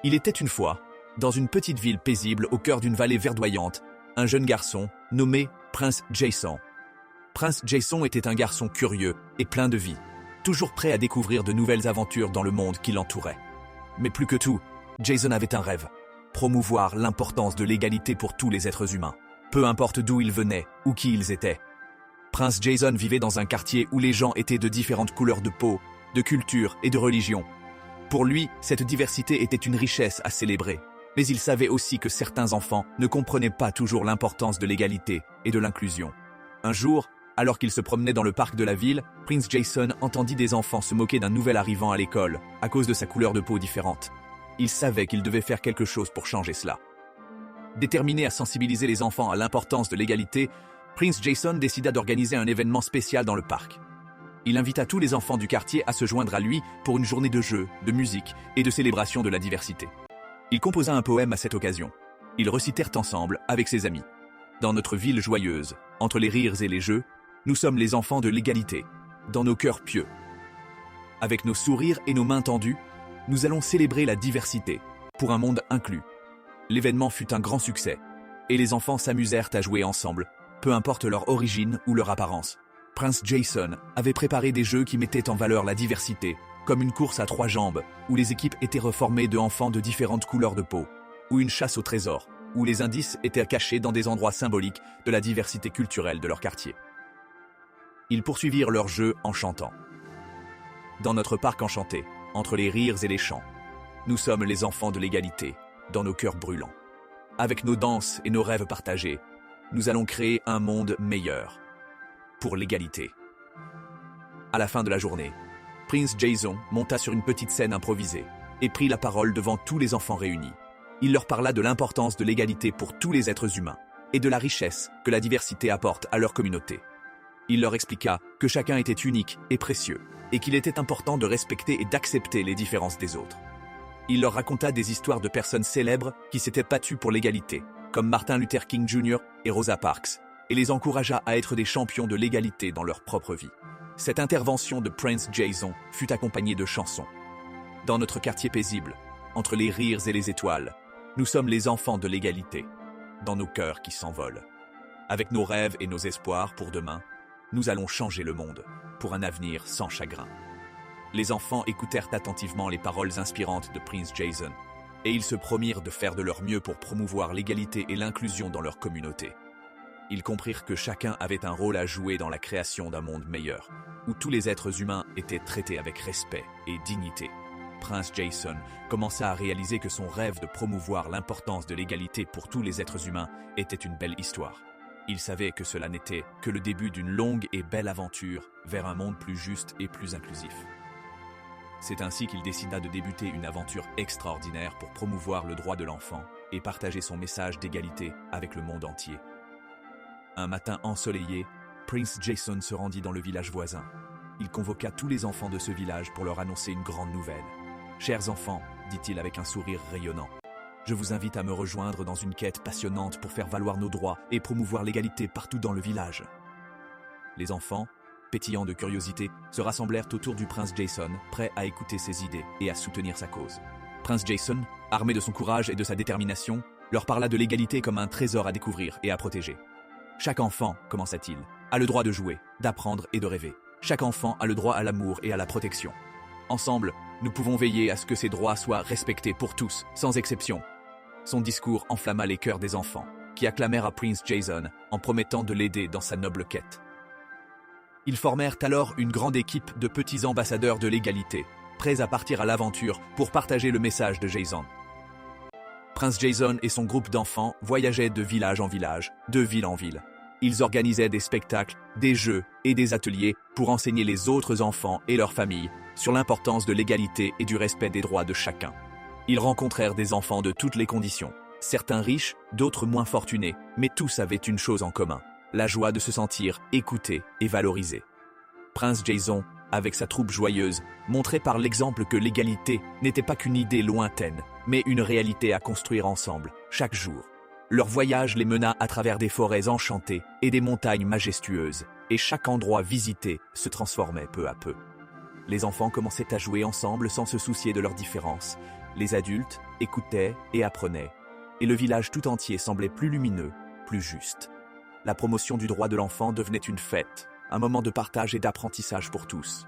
Il était une fois, dans une petite ville paisible au cœur d'une vallée verdoyante, un jeune garçon nommé Prince Jason. Prince Jason était un garçon curieux et plein de vie, toujours prêt à découvrir de nouvelles aventures dans le monde qui l'entourait. Mais plus que tout, Jason avait un rêve, promouvoir l'importance de l'égalité pour tous les êtres humains, peu importe d'où ils venaient ou qui ils étaient. Prince Jason vivait dans un quartier où les gens étaient de différentes couleurs de peau, de culture et de religion. Pour lui, cette diversité était une richesse à célébrer. Mais il savait aussi que certains enfants ne comprenaient pas toujours l'importance de l'égalité et de l'inclusion. Un jour, alors qu'il se promenait dans le parc de la ville, Prince Jason entendit des enfants se moquer d'un nouvel arrivant à l'école à cause de sa couleur de peau différente. Il savait qu'il devait faire quelque chose pour changer cela. Déterminé à sensibiliser les enfants à l'importance de l'égalité, Prince Jason décida d'organiser un événement spécial dans le parc. Il invita tous les enfants du quartier à se joindre à lui pour une journée de jeux, de musique et de célébration de la diversité. Il composa un poème à cette occasion. Ils recitèrent ensemble avec ses amis. Dans notre ville joyeuse, entre les rires et les jeux, nous sommes les enfants de l'égalité, dans nos cœurs pieux. Avec nos sourires et nos mains tendues, nous allons célébrer la diversité, pour un monde inclus. L'événement fut un grand succès, et les enfants s'amusèrent à jouer ensemble, peu importe leur origine ou leur apparence. Prince Jason avait préparé des jeux qui mettaient en valeur la diversité, comme une course à 3 jambes, où les équipes étaient reformées de enfants de différentes couleurs de peau, ou une chasse au trésor, où les indices étaient cachés dans des endroits symboliques de la diversité culturelle de leur quartier. Ils poursuivirent leurs jeux en chantant. Dans notre parc enchanté, entre les rires et les chants, nous sommes les enfants de l'égalité, dans nos cœurs brûlants. Avec nos danses et nos rêves partagés, nous allons créer un monde meilleur. Pour l'égalité. À la fin de la journée, Prince Jason monta sur une petite scène improvisée et prit la parole devant tous les enfants réunis. Il leur parla de l'importance de l'égalité pour tous les êtres humains et de la richesse que la diversité apporte à leur communauté. Il leur expliqua que chacun était unique et précieux et qu'il était important de respecter et d'accepter les différences des autres. Il leur raconta des histoires de personnes célèbres qui s'étaient battues pour l'égalité, comme Martin Luther King Jr. et Rosa Parks, et les encouragea à être des champions de l'égalité dans leur propre vie. Cette intervention de Prince Jason fut accompagnée de chansons. Dans notre quartier paisible, entre les rires et les étoiles, nous sommes les enfants de l'égalité, dans nos cœurs qui s'envolent. Avec nos rêves et nos espoirs pour demain, nous allons changer le monde pour un avenir sans chagrin. Les enfants écoutèrent attentivement les paroles inspirantes de Prince Jason, et ils se promirent de faire de leur mieux pour promouvoir l'égalité et l'inclusion dans leur communauté. Ils comprirent que chacun avait un rôle à jouer dans la création d'un monde meilleur, où tous les êtres humains étaient traités avec respect et dignité. Prince Jason commença à réaliser que son rêve de promouvoir l'importance de l'égalité pour tous les êtres humains était une belle histoire. Il savait que cela n'était que le début d'une longue et belle aventure vers un monde plus juste et plus inclusif. C'est ainsi qu'il décida de débuter une aventure extraordinaire pour promouvoir le droit de l'enfant et partager son message d'égalité avec le monde entier. Un matin ensoleillé, Prince Jason se rendit dans le village voisin. Il convoqua tous les enfants de ce village pour leur annoncer une grande nouvelle. « Chers enfants, dit-il avec un sourire rayonnant, je vous invite à me rejoindre dans une quête passionnante pour faire valoir nos droits et promouvoir l'égalité partout dans le village. » Les enfants, pétillants de curiosité, se rassemblèrent autour du prince Jason, prêts à écouter ses idées et à soutenir sa cause. Prince Jason, armé de son courage et de sa détermination, leur parla de l'égalité comme un trésor à découvrir et à protéger. « Chaque enfant, commença-t-il, a le droit de jouer, d'apprendre et de rêver. Chaque enfant a le droit à l'amour et à la protection. Ensemble, nous pouvons veiller à ce que ces droits soient respectés pour tous, sans exception. » Son discours enflamma les cœurs des enfants, qui acclamèrent à Prince Jason en promettant de l'aider dans sa noble quête. Ils formèrent alors une grande équipe de petits ambassadeurs de l'égalité, prêts à partir à l'aventure pour partager le message de Jason. Prince Jason et son groupe d'enfants voyageaient de village en village, de ville en ville. Ils organisaient des spectacles, des jeux et des ateliers pour enseigner les autres enfants et leurs familles sur l'importance de l'égalité et du respect des droits de chacun. Ils rencontrèrent des enfants de toutes les conditions, certains riches, d'autres moins fortunés, mais tous avaient une chose en commun, la joie de se sentir écoutés et valorisés. Prince Jason, avec sa troupe joyeuse, montrait par l'exemple que l'égalité n'était pas qu'une idée lointaine, mais une réalité à construire ensemble, chaque jour. Leur voyage les mena à travers des forêts enchantées et des montagnes majestueuses, et chaque endroit visité se transformait peu à peu. Les enfants commençaient à jouer ensemble sans se soucier de leurs différences, Les adultes écoutaient et apprenaient. Et le village tout entier semblait plus lumineux, plus juste. La promotion du droit de l'enfant devenait une fête, un moment de partage et d'apprentissage pour tous.